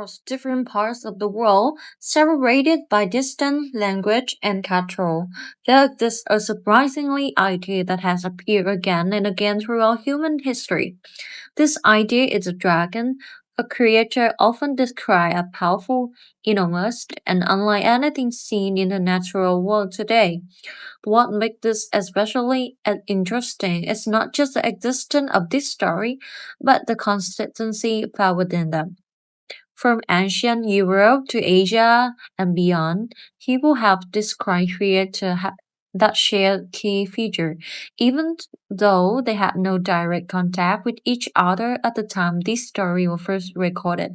across different parts of the world, separated by distant language and culture. There exists a surprisingly idea that has appeared again and again throughout human history. This idea is a dragon, a creature often described as powerful, enormous, and unlike anything seen in the natural world today. What makes this especially interesting is not just the existence of this story, but the consistency found within them. From ancient Europe to Asia and beyond, people have described creatures that share key features, even though they had no direct contact with each other at the time this story was first recorded.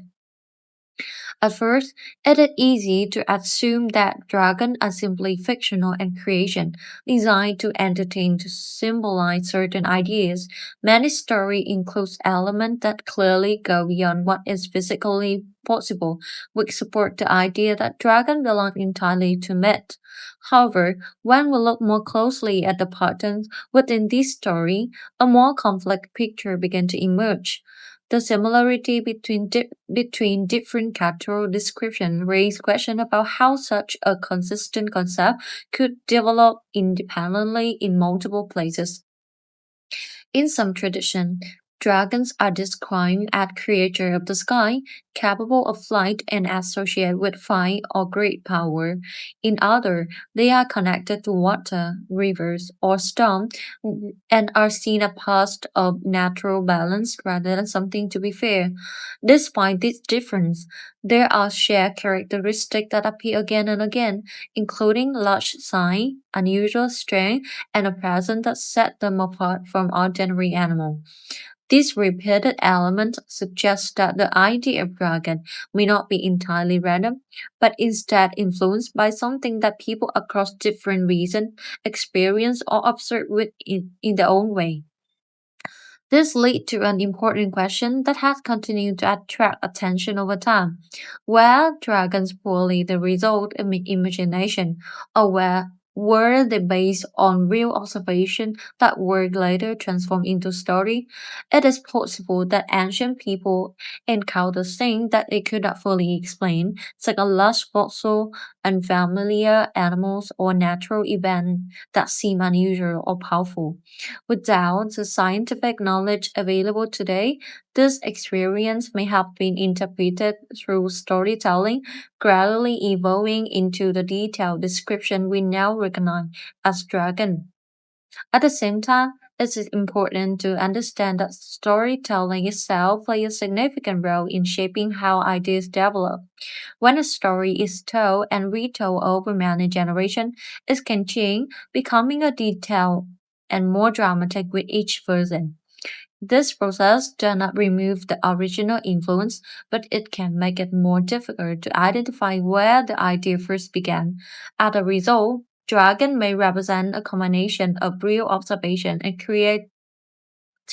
At first, it is easy to assume that dragons are simply fictional and creation, designed to entertain to symbolize certain ideas. Many stories include elements that clearly go beyond what is physically possible, which support the idea that dragons belong entirely to myth. However, when we look more closely at the patterns within this story, a more complex picture begins to emerge. The similarity between different cultural descriptions raise questions about how such a consistent concept could develop independently in multiple places. In some traditions, dragons are described as creatures of the sky, capable of flight and associated with fire or great power. In others, they are connected to water, rivers, or storm, and are seen as part of natural balance rather than something to be feared. Despite this difference, there are shared characteristics that appear again and again, including large size, unusual strength, and a presence that set them apart from ordinary animals. These repeated elements suggest that the idea of dragon may not be entirely random, but instead influenced by something that people across different regions experience or observe in their own way. This leads to an important question that has continued to attract attention over time. Were dragons purely the result of imagination, or were they based on real observation that were later transformed into story? It is possible that ancient people encountered things that they could not fully explain, such as large fossil, unfamiliar animals, or natural events that seem unusual or powerful. Without the scientific knowledge available today, this experience may have been interpreted through storytelling, gradually evolving into the detailed description we now recognize as dragon. At the same time, it is important to understand that storytelling itself plays a significant role in shaping how ideas develop. When a story is told and retold over many generations, it can change, becoming a detailed and more dramatic with each version. This process does not remove the original influence, but it can make it more difficult to identify where the idea first began. As a result, dragon may represent a combination of real observation and creative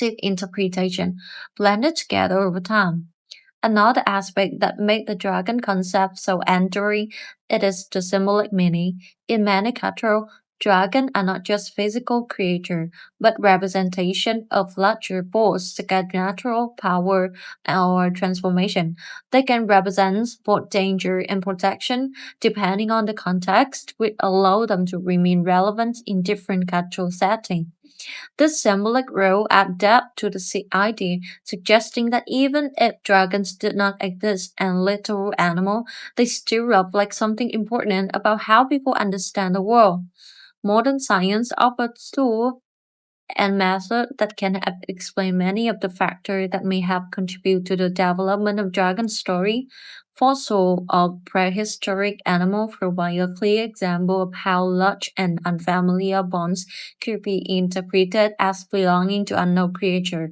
interpretation blended together over time. Another aspect that makes the dragon concept so enduring it is the symbolic meaning. In many cultures, dragons are not just physical creatures, but representation of larger force, such as natural power or transformation. They can represent both danger and protection, depending on the context, which allow them to remain relevant in different cultural settings. This symbolic role adds depth to the idea, suggesting that even if dragons did not exist as literal animals, they still reflect something important about how people understand the world. Modern science offers tools and methods that can help explain many of the factors that may have contributed to the development of dragon story. Fossils of prehistoric animals provide a clear example of how large and unfamiliar bones could be interpreted as belonging to unknown creatures.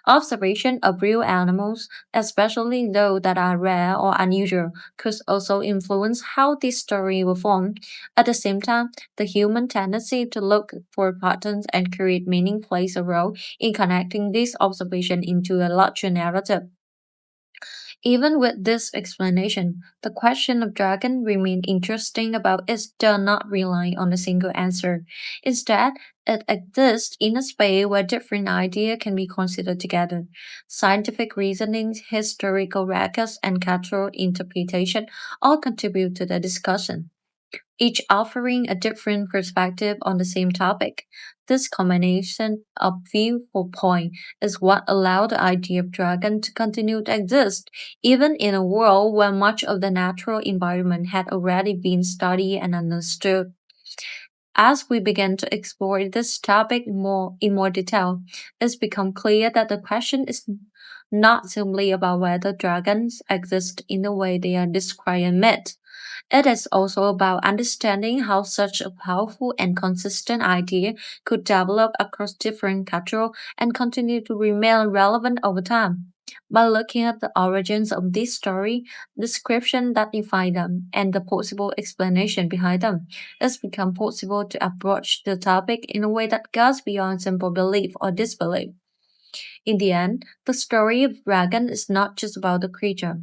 Observation of real animals, especially those that are rare or unusual, could also influence how this story will form. At the same time, the human tendency to look for patterns and create meaning plays a role in connecting this observation into a larger narrative. Even with this explanation, the question of dragon remains interesting about it does not rely on a single answer. Instead, it exists in a space where different ideas can be considered together. Scientific reasoning, historical records, and cultural interpretation all contribute to the discussion, each offering a different perspective on the same topic. This combination of viewpoint is what allowed the idea of dragon to continue to exist, even in a world where much of the natural environment had already been studied and understood. As we begin to explore this topic in more detail, it's become clear that the question is not simply about whether dragons exist in the way they are described in myth. It is also about understanding how such a powerful and consistent idea could develop across different cultures and continue to remain relevant over time. By looking at the origins of this story, description that define them, and the possible explanation behind them, it's become possible to approach the topic in a way that goes beyond simple belief or disbelief. In the end, the story of dragon is not just about the creature,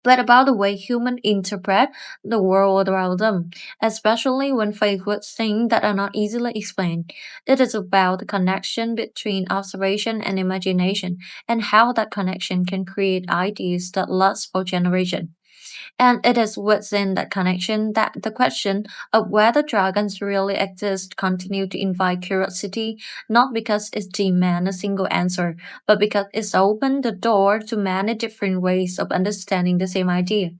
but about the way humans interpret the world around them, especially when faced with things that are not easily explained. It is about the connection between observation and imagination, and how that connection can create ideas that last for generations. And it is within that connection that the question of whether dragons really exist continue to invite curiosity, not because it demands a single answer, but because it's opened the door to many different ways of understanding the same idea.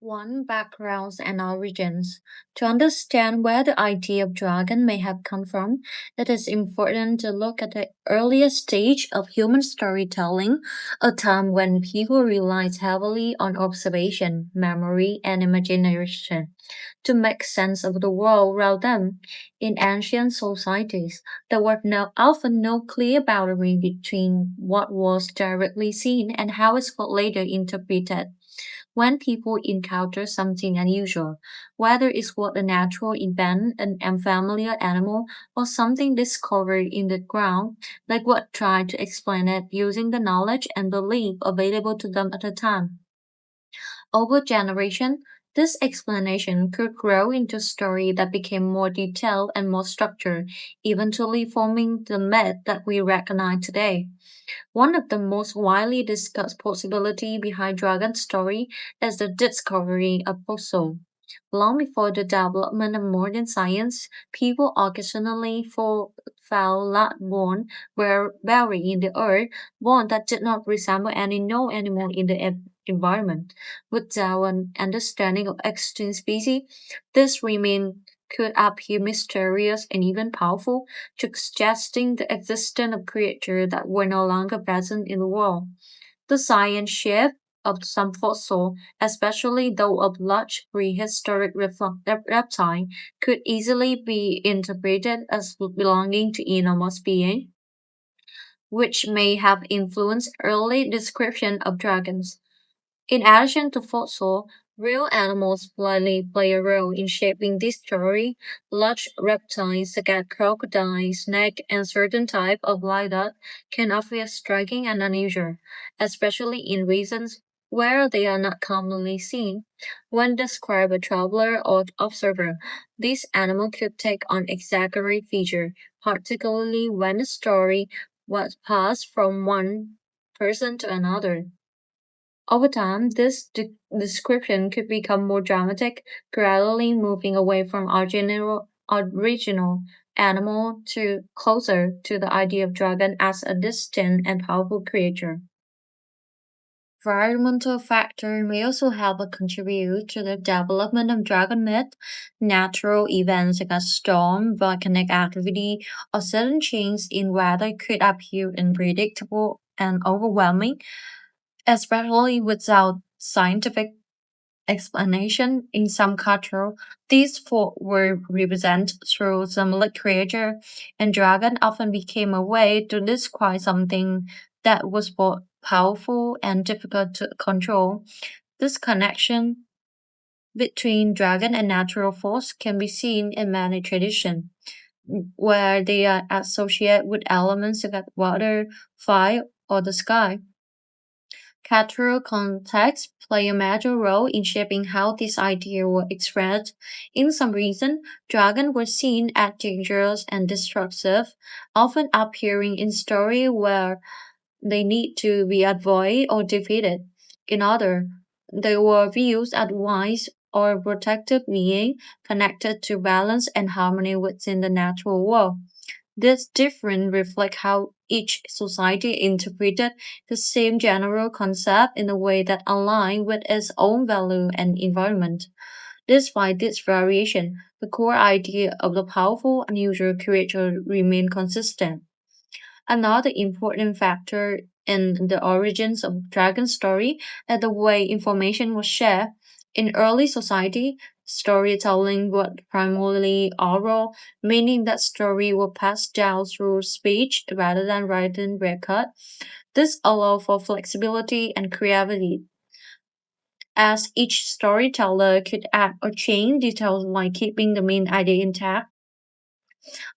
One, backgrounds and origins. To understand where the idea of dragon may have come from, it is important to look at the earliest stage of human storytelling, a time when people relied heavily on observation, memory, and imagination to make sense of the world around them. In ancient societies, there was often no clear boundary between what was directly seen and how it was later interpreted. When people encounter something unusual, whether it's what a natural event, an unfamiliar animal, or something discovered in the ground, like what try to explain it using the knowledge and belief available to them at the time. Over generation, this explanation could grow into a story that became more detailed and more structured, eventually forming the myth that we recognize today. One of the most widely discussed possibility behind Dragon's story is the discovery of fossil. Long before the development of modern science, people occasionally found large bones were buried in the earth, bones that did not resemble any known animal in the environment. Without an understanding of extinct species, this remain could appear mysterious and even powerful, suggesting the existence of creatures that were no longer present in the world. The science shift of some fossils, especially those of large prehistoric reptiles, could easily be interpreted as belonging to enormous beings, which may have influenced early description of dragons. In addition to fossil, real animals likely play a role in shaping this story. Large reptiles such as crocodiles, snake, and certain types of lizard can appear striking and unusual, especially in regions where they are not commonly seen. When described a traveler or observer, this animal could take on exaggerated features, particularly when the story was passed from one person to another. Over time, this description could become more dramatic, gradually moving away from original animal to closer to the idea of dragon as a distinct and powerful creature. Environmental factors may also help contribute to the development of dragon myth. Natural events like a storm, volcanic activity, or sudden change in weather could appear unpredictable and overwhelming, especially without scientific explanation. In some culture, these folk were represented through symbolic creature, and dragon often became a way to describe something that was both powerful and difficult to control. This connection between dragon and natural force can be seen in many traditions, where they are associated with elements like water, fire, or the sky. Cultural context play a major role in shaping how this idea was expressed. In some regions, dragons were seen as dangerous and destructive, often appearing in stories where they need to be avoided or defeated. In others, they were viewed as wise or protective beings connected to balance and harmony within the natural world. This difference reflects how each society interpreted the same general concept in a way that aligned with its own value and environment. Despite this variation, the core idea of the powerful, unusual creature remained consistent. Another important factor in the origins of dragon story is the way information was shared. In early society, storytelling was primarily oral, meaning that story were passed down through speech rather than written record. This allowed for flexibility and creativity, as each storyteller could add or change details while keeping the main idea intact.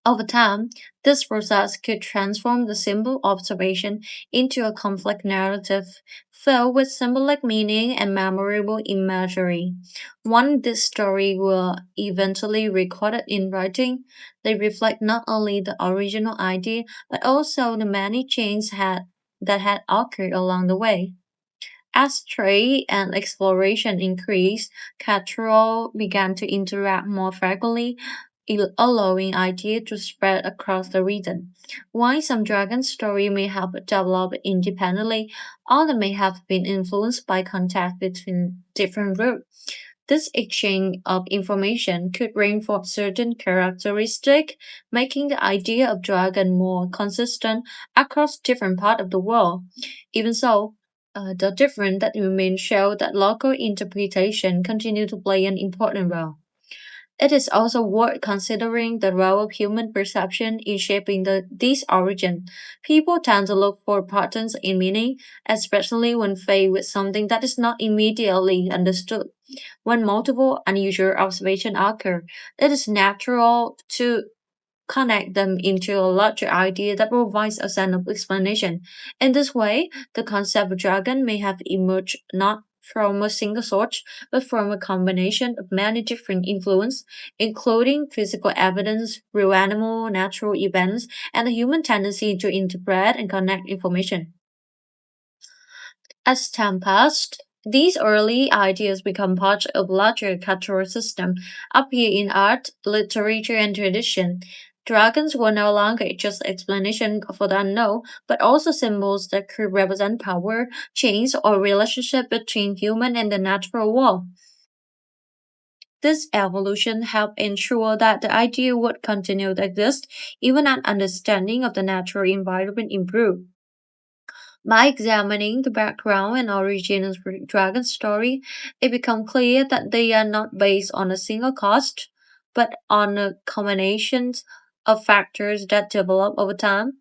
Over time, this process could transform the simple observation into a complex narrative filled with symbolic meaning and memorable imagery. Once this story were eventually recorded in writing, they reflect not only the original idea but also the many changes that had occurred along the way. As trade and exploration increased, cultural began to interact more frequently, allowing ideas to spread across the region. While some dragon story may have developed independently, others may have been influenced by contact between different groups. This exchange of information could reinforce certain characteristics, making the idea of dragon more consistent across different parts of the world. Even so, the difference that remain show that local interpretation continue to play an important role. It is also worth considering the role of human perception in shaping these origins. People tend to look for patterns in meaning, especially when faced with something that is not immediately understood. When multiple unusual observations occur, it is natural to connect them into a larger idea that provides a sense of explanation. In this way, the concept of dragon may have emerged not from a single source, but from a combination of many different influences, including physical evidence, real animal, natural events, and the human tendency to interpret and connect information. As time passed, these early ideas become part of larger cultural system, appear in art, literature, and tradition. Dragons were no longer just explanation for the unknown, but also symbols that could represent power, change, or relationship between human and the natural world. This evolution helped ensure that the idea would continue to exist even as understanding of the natural environment improved. By examining the background and origins of the dragon story, it becomes clear that they are not based on a single cause, but on a combination of factors that develop over time.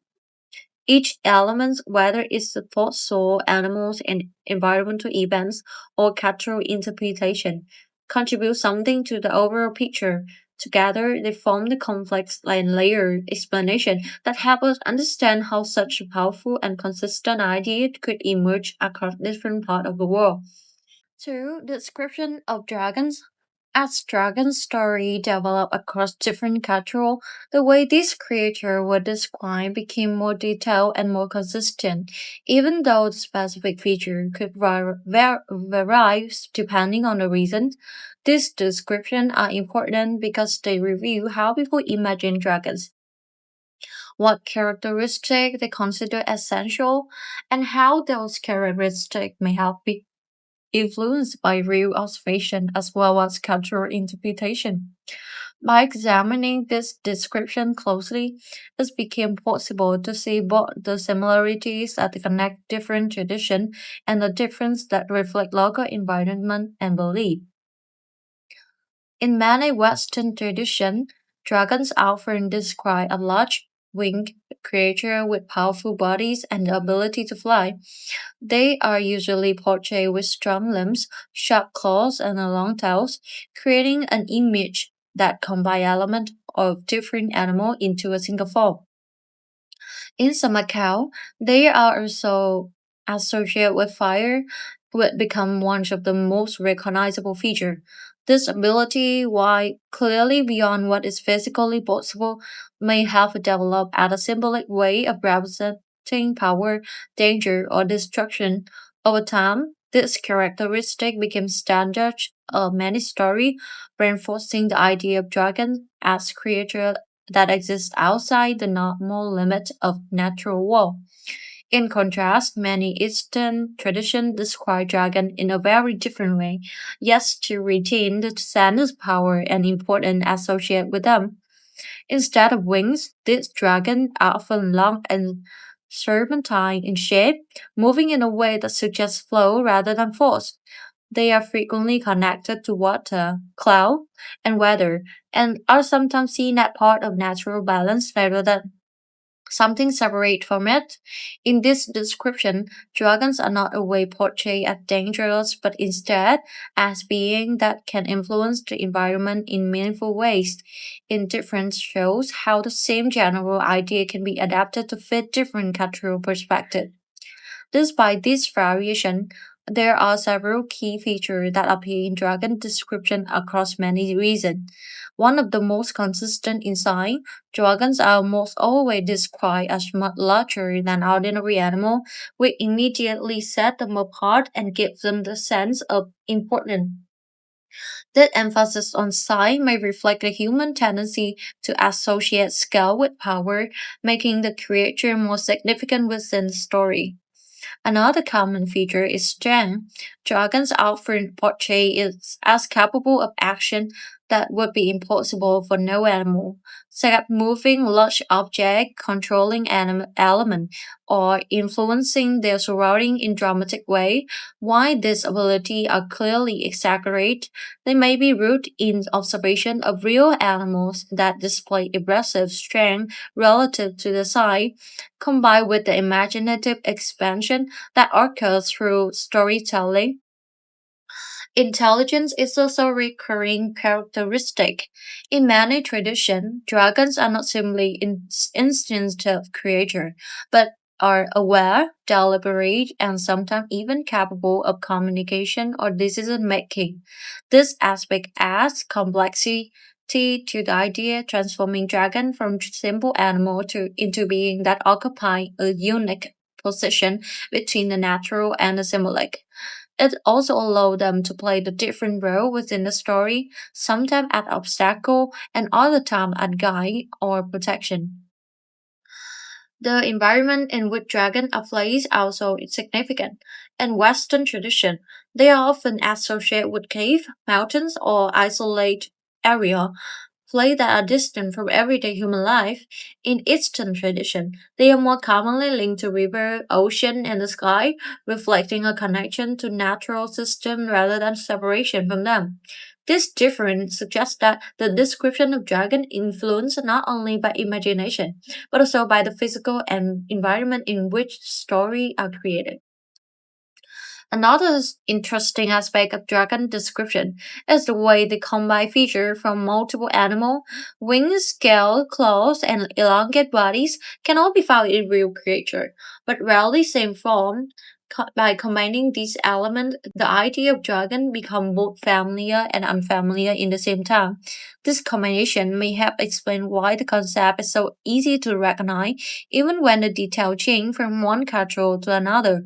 Each element, whether it's the thought soul, animals, and environmental events, or cultural interpretation, contributes something to the overall picture. Together, they form the complex and layered explanation that help us understand how such a powerful and consistent idea could emerge across different parts of the world. 2. Description of dragons. As dragon's story developed across different cultures, the way these creatures were described became more detailed and more consistent, even though the specific feature could vary depending on the reason. These descriptions are important because they reveal how people imagine dragons, what characteristics they consider essential, and how those characteristics may have been influenced by real observation as well as cultural interpretation. By examining this description closely, it became possible to see both the similarities that connect different traditions and the difference that reflect local environment and belief. In many Western traditions, dragons are often described as large, winged creatures with powerful bodies and the ability to fly. They are usually portrayed with strong limbs, sharp claws, and long tails, creating an image that combines elements of different animals into a single form. In some account, they are also associated with fire would become one of the most recognizable features. This ability, while clearly beyond what is physically possible, may have developed as a symbolic way of representing power, danger, or destruction. Over time, this characteristic became standard of many stories, reinforcing the idea of dragons as creatures that exist outside the normal limits of natural world. In contrast, many Eastern traditions describe dragon in a very different way, yet to retain the sense of power and importance associated with them. Instead of wings, these dragons are often long and serpentine in shape, moving in a way that suggests flow rather than force. They are frequently connected to water, cloud, and weather, and are sometimes seen as part of natural balance rather than something separate from it. In this description, dragons are not always portrayed as dangerous, but instead as beings that can influence the environment in meaningful ways. Indifference shows how the same general idea can be adapted to fit different cultural perspectives. Despite this variation, there are several key features that appear in dragon description across many regions. One of the most consistent insight, dragons are almost always described as much larger than ordinary animals, which immediately set them apart and gives them the sense of importance. That emphasis on size may reflect a human tendency to associate scale with power, making the creature more significant within the story. Another common feature is strength. Dragons often portray it as capable of action that would be impossible for no animal, such as moving large objects, controlling element, or influencing their surrounding in dramatic way. While these abilities are clearly exaggerated, they may be rooted in observation of real animals that display impressive strength relative to the size, combined with the imaginative expansion that occurs through storytelling. Intelligence is also a recurring characteristic. In many traditions, dragons are not simply instinctive creatures, but are aware, deliberate, and sometimes even capable of communication or decision making. This aspect adds complexity to the idea, transforming dragon from simple animal to into being that occupy a unique position between the natural and the symbolic. It also allowed them to play the different role within the story, sometimes as obstacle and other time as guide or protection. The environment in which dragons are placed also is significant. In Western tradition, they are often associated with cave, mountains, or isolated area, places that are distant from everyday human life. In Eastern tradition, they are more commonly linked to river, ocean, and the sky, reflecting a connection to natural system rather than separation from them. This difference suggests that the description of dragon influenced not only by imagination, but also by the physical and environment in which stories are created. Another interesting aspect of dragon description is the way they combine features from multiple animals. Wings, scale, claws, and elongate bodies can all be found in real creatures, but rarely same form. By combining these elements, the idea of dragon become both familiar and unfamiliar in the same time. This combination may help explain why the concept is so easy to recognize, even when the detail change from one culture to another.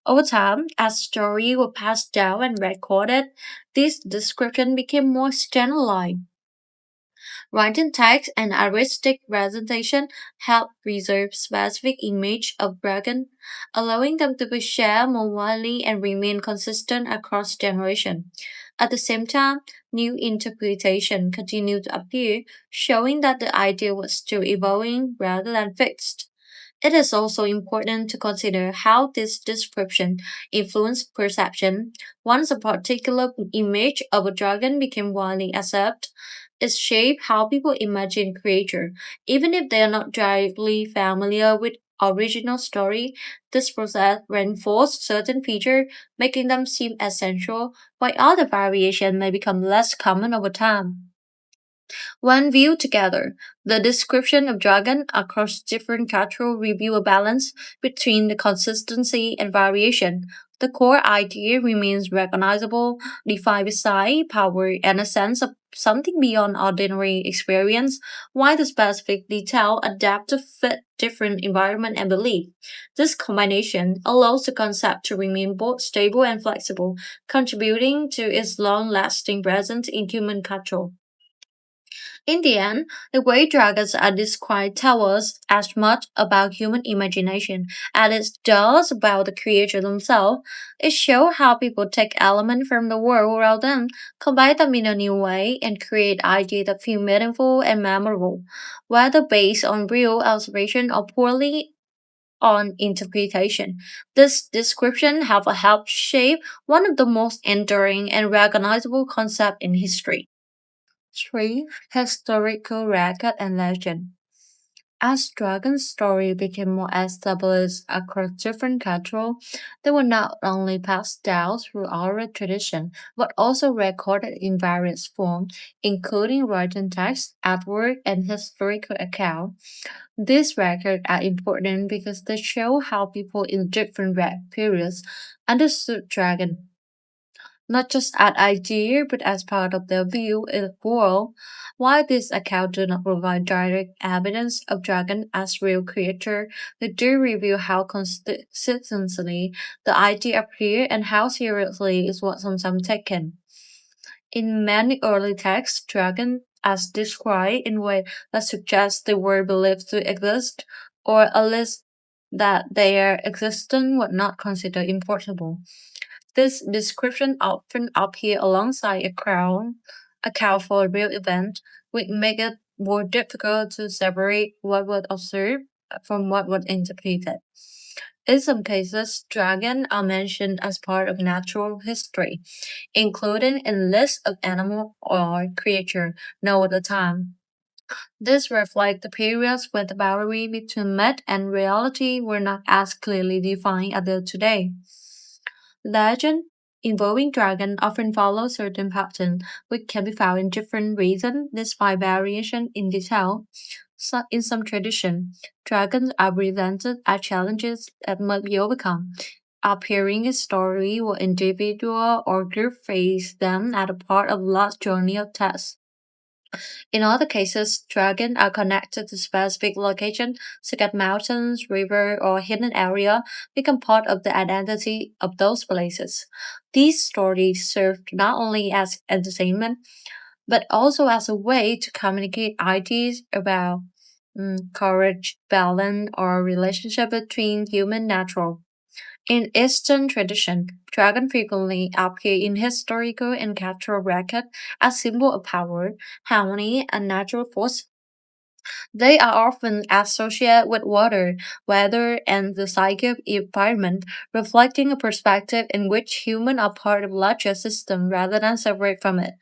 Over time, as stories were passed down and recorded, this description became more standardized. Writing text and artistic presentation help preserve specific image of dragon, allowing them to be shared more widely and remain consistent across generations. At the same time, new interpretation continue to appear, showing that the idea was still evolving rather than fixed. It is also important to consider how this description influenced perception. Once a particular image of a dragon became widely accepted, it shaped how people imagine creature. Even if they are not directly familiar with original story, this process reinforced certain features, making them seem essential, while other variations may become less common over time. When viewed together, the description of dragon across different cultures reveal a balance between the consistency and variation. The core idea remains recognizable, defined by size, power, and a sense of something beyond ordinary experience, while the specific detail adapt to fit different environment and belief. This combination allows the concept to remain both stable and flexible, contributing to its long-lasting presence in human culture. In the end, the way dragons are described tell us as much about human imagination as it does about the creature themselves. It shows how people take elements from the world around them, combine them in a new way, and create ideas that feel meaningful and memorable, whether based on real observation or poorly on interpretation. This description have helped shape one of the most enduring and recognizable concepts in history. 3. Historical record and legend. As dragon story became more established across different cultures, they were not only passed down through oral tradition, but also recorded in various forms, including written text, artwork, and historical account. These records are important because they show how people in different periods understood dragon not just as idea but as part of their view in the world. While these accounts do not provide direct evidence of dragon as real creature, they do reveal how consistently the idea appear and how seriously it was sometimes taken. In many early texts, dragon as described in ways that suggest they were believed to exist, or at least that their existence was not considered impossible. This description often appear alongside a account for a real event, which make it more difficult to separate what was observed from what was interpreted. In some cases, dragons are mentioned as part of natural history, including in lists of animal or creature known at the time. This reflects the periods when the boundary between myth and reality were not as clearly defined as they are today. Legend involving dragon often follow certain patterns, which can be found in different regions despite variation in detail. So in some tradition, dragons are presented as challenges that must be overcome, appearing in story where individual or group face them as a part of large journey of tests. In other cases, dragons are connected to specific locations, such as mountains, river, or hidden area, become part of the identity of those places. These stories serve not only as entertainment, but also as a way to communicate ideas about courage, balance, or relationship between human and natural. In Eastern tradition, dragons frequently appear in historical and cultural records as symbol of power, harmony, and natural force. They are often associated with water, weather, and the psychic environment, reflecting a perspective in which humans are part of a larger system rather than separate from it.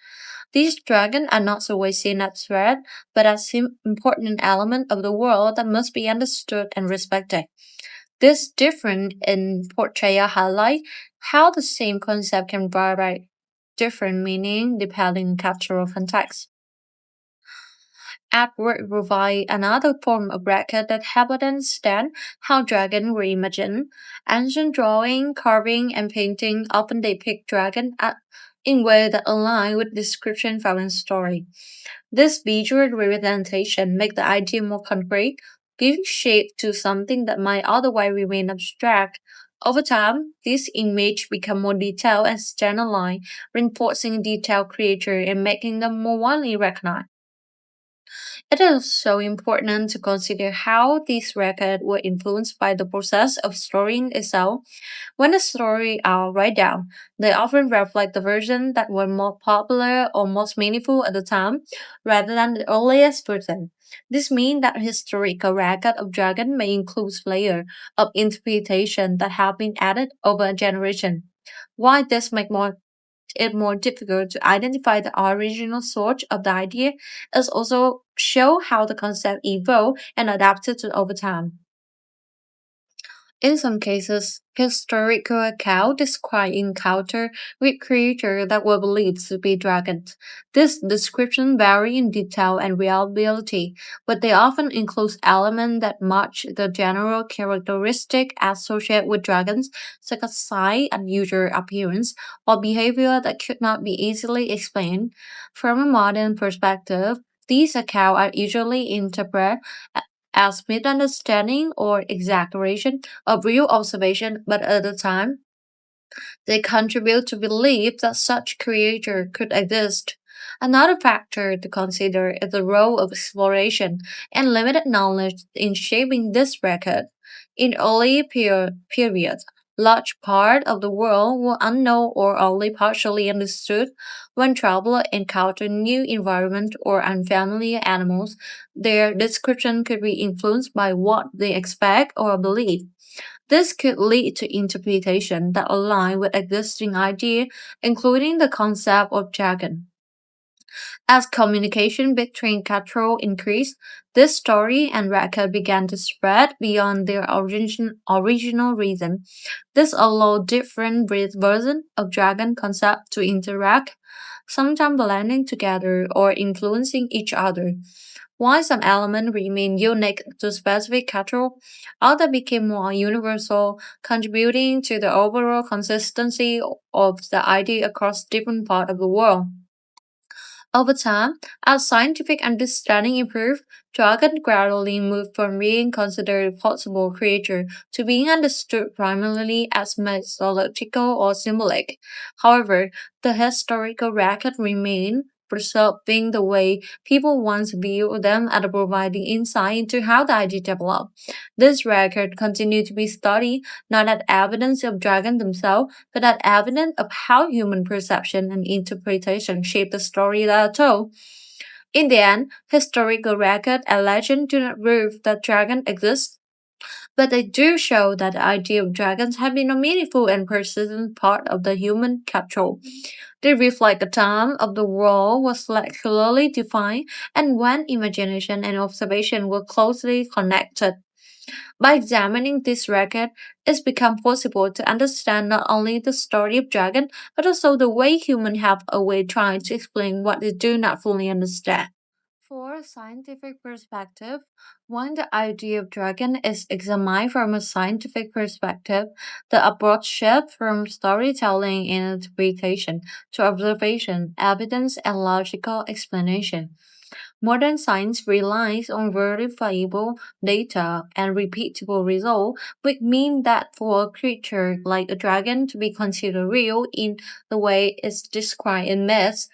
These dragons are not always seen as threat, but as important element of the world that must be understood and respected. This difference in portrayal highlight how the same concept can provide different meaning depending on cultural context. Artwork provide another form of record that help us understand how dragons were imagined. Ancient drawing, carving, and painting often depict in ways that align with description found in story. This visual representation makes the idea more concrete, giving shape to something that might otherwise remain abstract. Over time, these images become more detailed and standardized, reinforcing detailed creature and making them more widely recognized. It is so important to consider how these records were influenced by the process of storying itself. When the story are written down, they often reflect the version that were more popular or most meaningful at the time, rather than the earliest version. This means that historical record of dragon may include layers of interpretation that have been added over a generation. Why this make it more difficult to identify the original source of the idea is also show how the concept evolved and adapted to over time. In some cases, historical accounts describe encounter with creatures that were believed to be dragons. This description vary in detail and reliability, but they often include elements that match the general characteristic associated with dragons, such as size, unusual appearance, or behavior that could not be easily explained. From a modern perspective, these accounts are usually interpreted as misunderstanding or exaggeration of real observation, but at the time, they contribute to belief that such creature could exist. Another factor to consider is the role of exploration and limited knowledge in shaping this record. In early periods, large parts of the world were unknown or only partially understood. When travelers encountered new environments or unfamiliar animals, their description could be influenced by what they expect or believe. This could lead to interpretation that align with existing ideas, including the concept of jargon. As communication between cultures increased, this story and record began to spread beyond their original reason. This allowed different versions of dragon concept to interact, sometimes blending together or influencing each other. While some elements remain unique to specific culture, others became more universal, contributing to the overall consistency of the idea across different parts of the world. Over time, as scientific understanding improved, dragons gradually moved from being considered possible creature to being understood primarily as mythological or symbolic. However, the historical record remained preserving the way people once viewed them and providing insight into how the idea developed. This record continued to be studied not as evidence of dragons themselves, but as evidence of how human perception and interpretation shape the story that are told. In the end, historical record and legend do not prove that dragons exist, but they do show that the idea of dragons have been a meaningful and persistent part of the human culture. They reflect a time of the world was less clearly defined and when imagination and observation were closely connected. By examining this record, it's become possible to understand not only the story of dragon, but also the way humans have a way trying to explain what they do not fully understand. For a scientific perspective, when the idea of dragon is examined from a scientific perspective, the approach shifts from storytelling and interpretation to observation, evidence, and logical explanation. Modern science relies on verifiable data and repeatable results, which mean that for a creature like a dragon to be considered real in the way it's described in myths,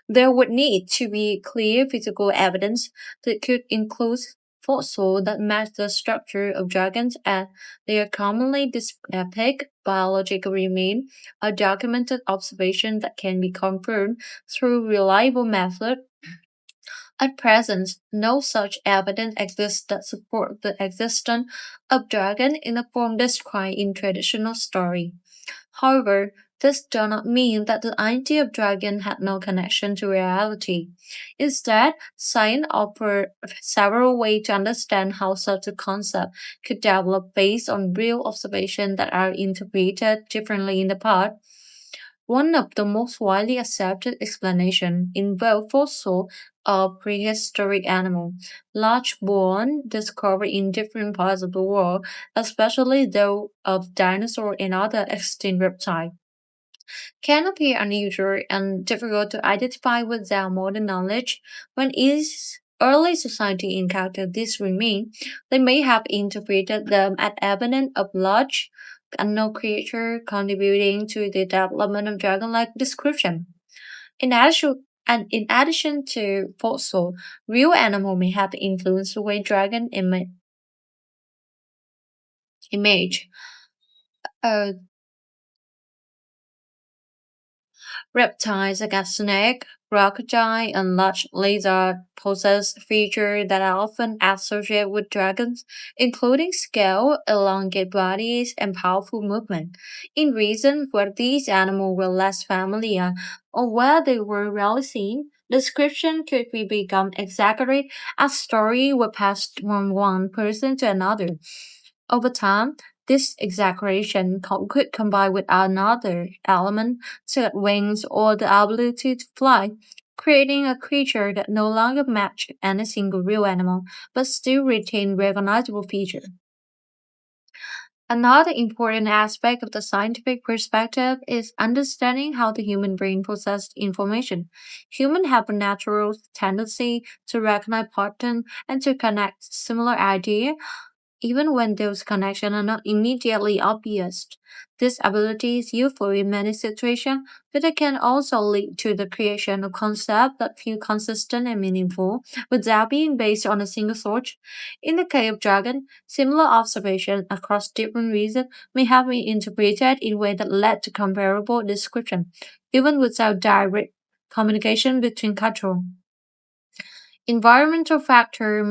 there would need to be clear physical evidence that could include fossils that match the structure of dragons and they are commonly dysplatic biological remain, a documented observation that can be confirmed through reliable methods. At present, no such evidence exists that support the existence of dragon in the form described in traditional story. However, this does not mean that the idea of dragon had no connection to reality. Instead, science offers several ways to understand how such a concept could develop based on real observations that are interpreted differently in the past. One of the most widely accepted explanations involves fossil of prehistoric animals, large bones discovered in different parts of the world, especially those of dinosaurs and other extinct reptiles, can appear unusual and difficult to identify with their modern knowledge. When early society encountered these remains, they may have interpreted them as evidence of large, unknown creature contributing to the development of dragon-like description. In addition to fossil, real animal may have influenced the way dragon image. Uh, Reptiles such as snake, crocodile, and large lizard possess features that are often associated with dragons, including scale, elongated bodies, and powerful movement. In regions where these animals were less familiar or where they were rarely seen, description could be become exaggerated as stories were passed from one person to another. Over time, This exaggeration could combine with another element, such as wings or the ability to fly, creating a creature that no longer matches any single real animal, but still retain recognizable features. Another important aspect of the scientific perspective is understanding how the human brain processes information. Humans have a natural tendency to recognize patterns and to connect similar ideas even when those connections are not immediately obvious. This ability is useful in many situations, but it can also lead to the creation of concepts that feel consistent and meaningful without being based on a single source. In the case of dragon, similar observations across different regions may have been interpreted in ways that led to comparable description, even without direct communication between cultures. Environmental factors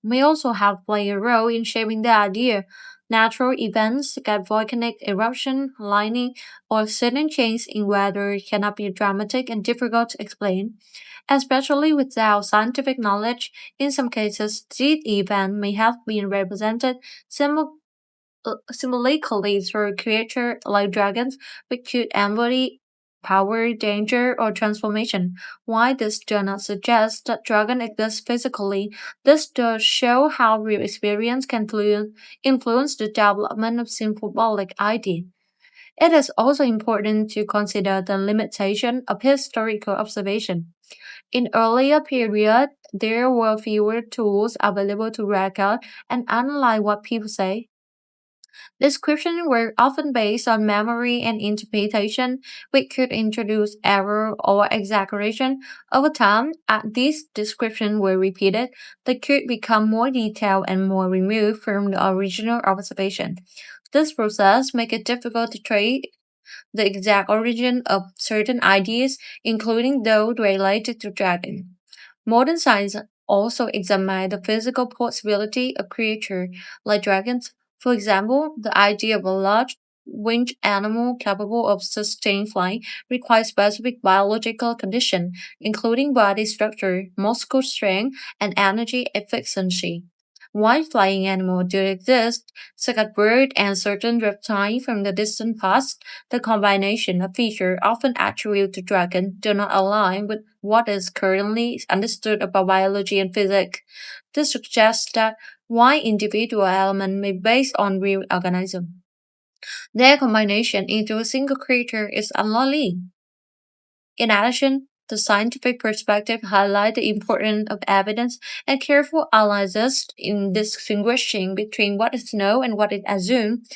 may also have played a role in shaping the idea. Natural events like volcanic eruption, lightning, or sudden change in weather cannot be dramatic and difficult to explain, especially without scientific knowledge. In some cases, these events may have been represented symbolically through creatures like dragons, which could embody power, danger, or transformation. While this does not suggest that dragon exists physically, this does show how real experience can influence the development of symbolic idea. It is also important to consider the limitation of historical observation. In earlier periods, there were fewer tools available to record and analyze what people say. Descriptions were often based on memory and interpretation, which could introduce error or exaggeration. Over time, as these descriptions were repeated, they could become more detailed and more removed from the original observation. This process makes it difficult to trace the exact origin of certain ideas, including those related to dragon. Modern science also examines the physical possibility of creatures like dragons. For example, the idea of a large winged animal capable of sustained flight requires specific biological conditions, including body structure, muscle strength, and energy efficiency. While flying animals do exist, such as birds and certain reptiles from the distant past, the combination of features often attributed to dragons do not align with what is currently understood about biology and physics. This suggests that while individual elements may be based on real organisms, their combination into a single creature is unlikely. In addition, the scientific perspective highlights the importance of evidence and careful analysis in distinguishing between what is known and what is assumed.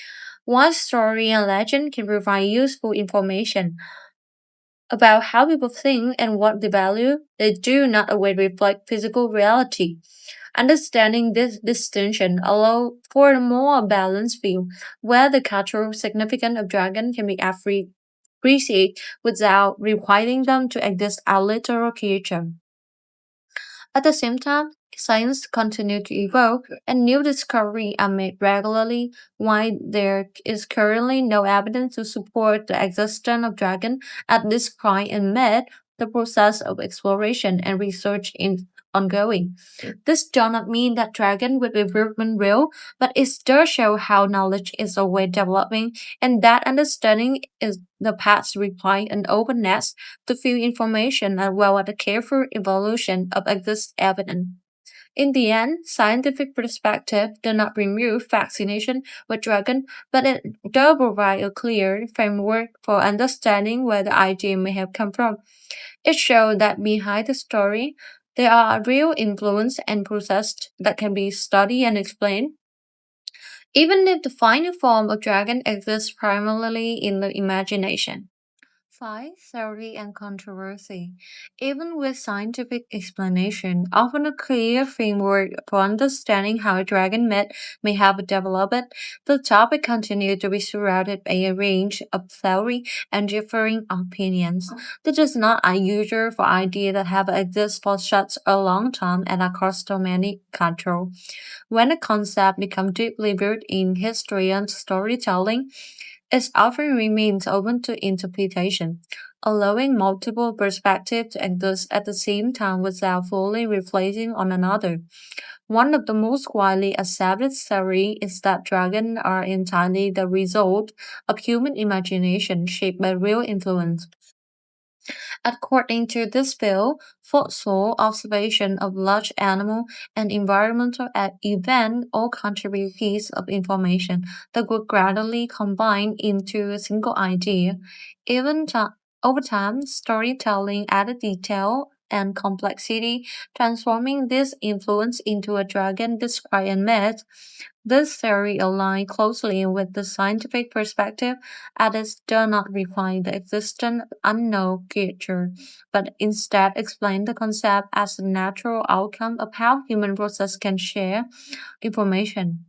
While story and legend can provide useful information about how people think and what they value, they do not always reflect physical reality. Understanding this distinction allows for a more balanced view, where the cultural significance of dragons can be appreciated without requiring them to exist as literal creatures. At the same time, science continues to evolve and new discoveries are made regularly. While there is currently no evidence to support the existence of dragons at this point in myth, the process of exploration and research is ongoing. This does not mean that dragon will be proven real, but it does show how knowledge is always developing, and that understanding is the path to reply and openness to view information as well as the careful evaluation of existing evidence. In the end, scientific perspective does not remove fascination with dragon, but it does provide a clear framework for understanding where the idea may have come from. It shows that behind the story, there are real influence and process that can be studied and explained. Even if the final form of dragon exists primarily in the imagination. 5. Theory and controversy. Even with scientific explanation, often a clear framework for understanding how a dragon myth may have developed, the topic continues to be surrounded by a range of theory and differing opinions. This is not unusual for ideas that have existed for such a long time and across so many cultures. When a concept becomes deeply rooted in history and storytelling, it often remains open to interpretation, allowing multiple perspectives to exist at the same time without fully reflecting on another. One of the most widely accepted theories is that dragons are entirely the result of human imagination shaped by real influence. According to this bill, fossil observation of large animal and environmental event all contribute piece of information that would gradually combine into a single idea. Even over time, storytelling added detail and complexity, transforming this influence into a dragon described in myth. This theory aligns closely with the scientific perspective, as it does not refine the existence of unknown creature, but instead explain the concept as a natural outcome of how human process can share information.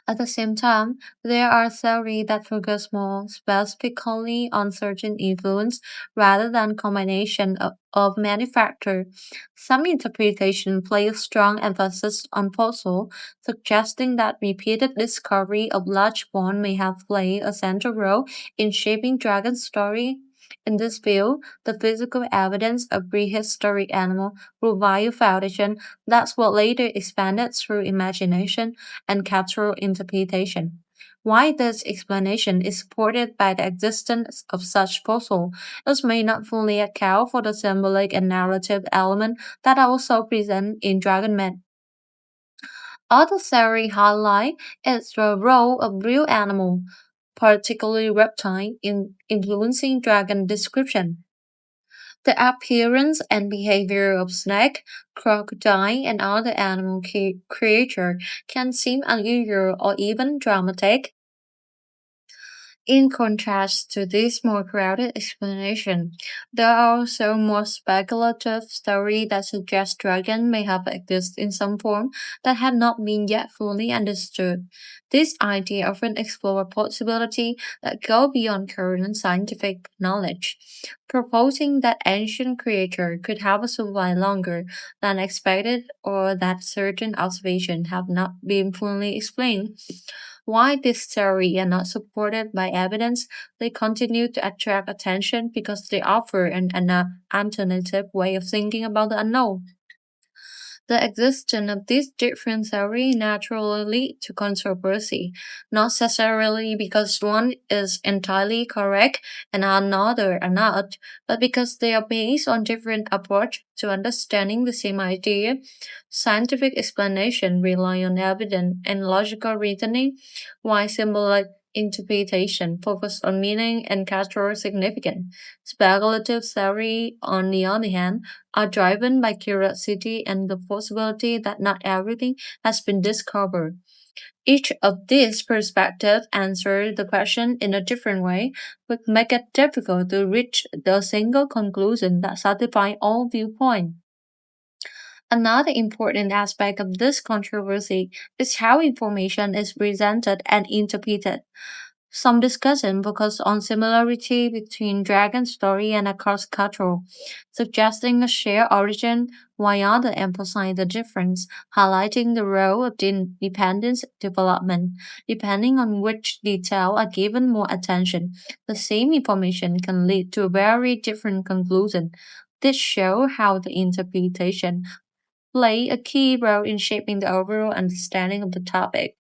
At the same time, there are theories that focus more specifically on certain influence rather than combination of many factors. Some interpretations place a strong emphasis on fossil, suggesting that repeated discovery of large bones may have played a central role in shaping Dragon's story. In this view, the physical evidence of prehistoric animal provide a foundation that's what later expanded through imagination and cultural interpretation. Why this explanation is supported by the existence of such fossils, this may not fully account for the symbolic and narrative element that are also present in dragon myth. Other theory highlight is the role of real animal, particularly reptile, in influencing dragon description. The appearance and behavior of snake, crocodile, and other animal creatures can seem unusual or even dramatic, in contrast to this more crowded explanation, there are also more speculative stories that suggest dragons may have existed in some form that had not been yet fully understood. This idea often explores possibilities that go beyond current scientific knowledge, proposing that ancient creatures could have survived longer than expected or that certain observations have not been fully explained. Why this theory are not supported by evidence, they continue to attract attention because they offer an alternative way of thinking about the unknown. The existence of these different theories naturally lead to controversy, not necessarily because one is entirely correct and another are not, but because they are based on different approach to understanding the same idea. Scientific explanation rely on evidence and logical reasoning, while symbolic interpretation focus on meaning and cultural significance. Speculative theory, on the other hand, are driven by curiosity and the possibility that not everything has been discovered. Each of these perspectives answer the question in a different way, which make it difficult to reach the single conclusion that satisfies all viewpoints. Another important aspect of this controversy is how information is presented and interpreted. Some discussion focus on similarity between dragon story and across cultural, suggesting a shared origin, while others emphasize the difference, highlighting the role of the dependence development. Depending on which detail are given more attention, the same information can lead to a very different conclusion. This shows how the interpretation play a key role in shaping the overall understanding of the topic.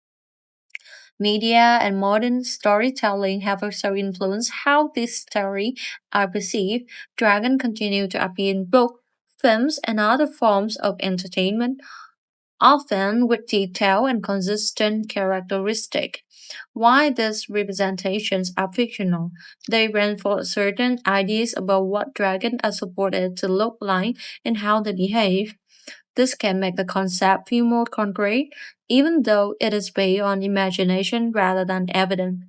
Media and modern storytelling have also influenced how these stories are perceived. Dragons continue to appear in books, films, and other forms of entertainment, often with detailed and consistent characteristic. While these representations are fictional, they reinforce certain ideas about what dragons are supposed to look like and how they behave. This can make the concept feel more concrete, even though it is based on imagination rather than evidence.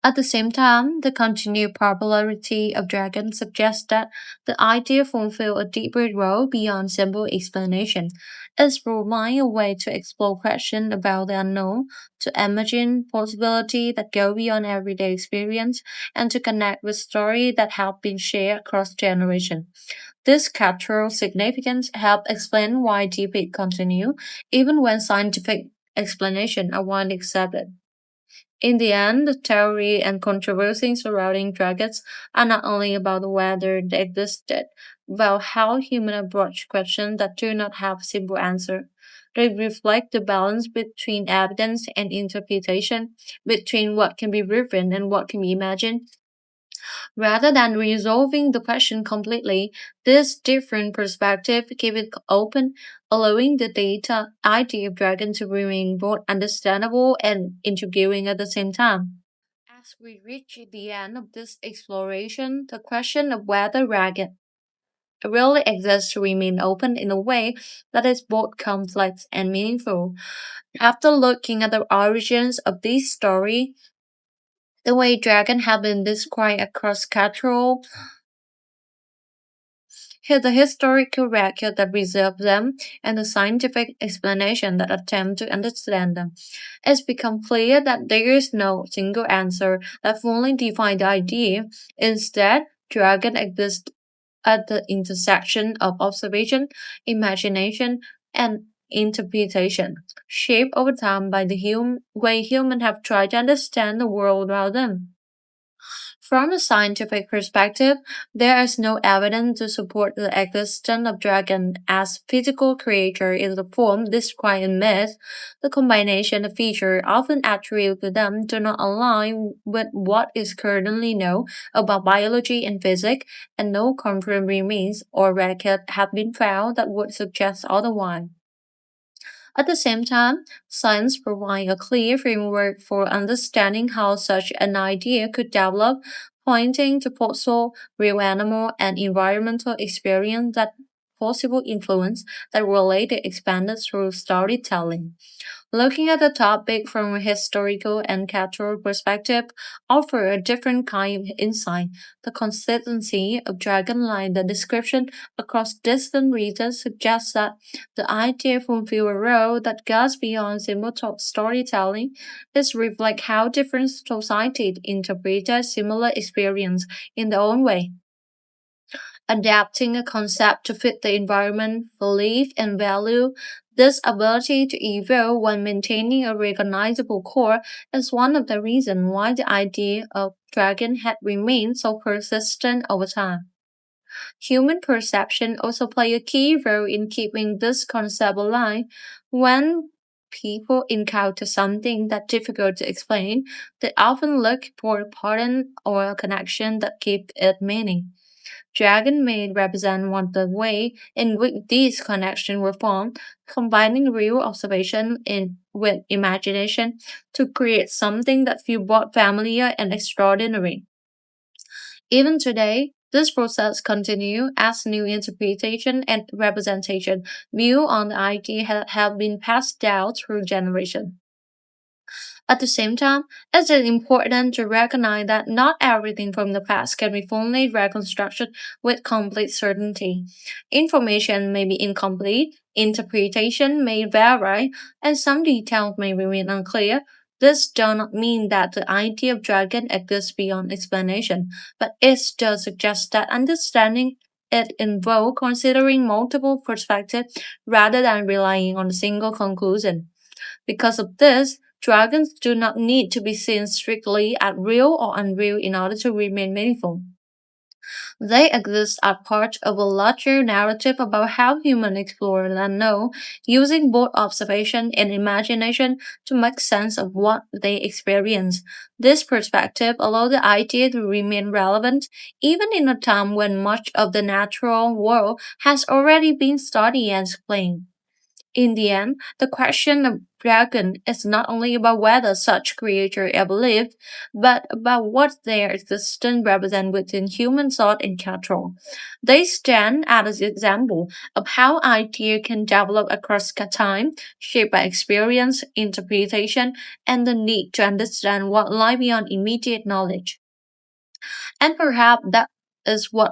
At the same time, the continued popularity of dragons suggests that the idea fulfills a deeper role beyond simple explanation. It's provides a way to explore questions about the unknown, to imagine possibilities that go beyond everyday experience, and to connect with stories that have been shared across generations. This cultural significance helps explain why debate continue, even when scientific explanations are widely accepted. In the end, the theory and controversy surrounding dragons are not only about whether they existed, but how humans approach questions that do not have a simple answer. They reflect the balance between evidence and interpretation, between what can be proven and what can be imagined. Rather than resolving the question completely, this different perspective keep it open, allowing the data idea of dragon to remain both understandable and intriguing at the same time. As we reach the end of this exploration, the question of whether dragon really exists remain open in a way that is both complex and meaningful. After looking at the origins of this story, the way dragons have been described across cultural the historical record that preserves them, and the scientific explanation that attempt to understand them. It's become clear that there is no single answer that fully defines the idea. Instead, dragon exists at the intersection of observation, imagination, and interpretation, shaped over time by the way humans have tried to understand the world around them. From a scientific perspective, there is no evidence to support the existence of dragon as physical creature in the form described in myth. The combination of features often attributed to them do not align with what is currently known about biology and physics, and no confirmed remains or record have been found that would suggest otherwise. At the same time, science provides a clear framework for understanding how such an idea could develop, pointing to fossil, real animal, and environmental experience that possible influence that were later expanded through storytelling. Looking at the topic from a historical and cultural perspective offer a different kind of insight. The consistency of dragon-like the description across distant regions suggests that the idea fulfills a role that goes beyond simple storytelling. This reflects how different societies interpret similar experience in their own way. Adapting a concept to fit the environment, belief, and value. This ability to evolve while maintaining a recognizable core is one of the reasons why the idea of dragon had remained so persistent over time. Human perception also play a key role in keeping this concept alive. When people encounter something that's difficult to explain, they often look for a pattern or a connection that gives it meaning. Dragon may represent one of the way in which these connections were formed, combining real observation with imagination to create something that feels both familiar and extraordinary. Even today, this process continues as new interpretation and representation view on the idea have been passed down through generations. At the same time, it is important to recognize that not everything from the past can be fully reconstructed with complete certainty. Information may be incomplete, interpretation may vary, and some details may remain unclear. This does not mean that the idea of dragon exists beyond explanation, but it does suggest that understanding it involves considering multiple perspectives rather than relying on a single conclusion. Because of this, dragons do not need to be seen strictly as real or unreal in order to remain meaningful. They exist as part of a larger narrative about how humans explore the unknown, using both observation and imagination to make sense of what they experience. This perspective allows the idea to remain relevant even in a time when much of the natural world has already been studied and explained. In the end, the question of dragon is not only about whether such creatures ever lived, but about what their existence represents within human thought and culture. They stand as an example of how idea can develop across time, shaped by experience, interpretation, and the need to understand what lies beyond immediate knowledge. And perhaps that is what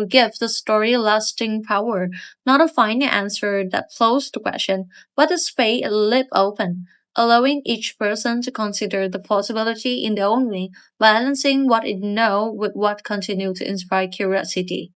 gives the story lasting power, not a final answer that closes the question, but a space it leaves open, allowing each person to consider the possibility in their own way, balancing what it knows with what continues to inspire curiosity.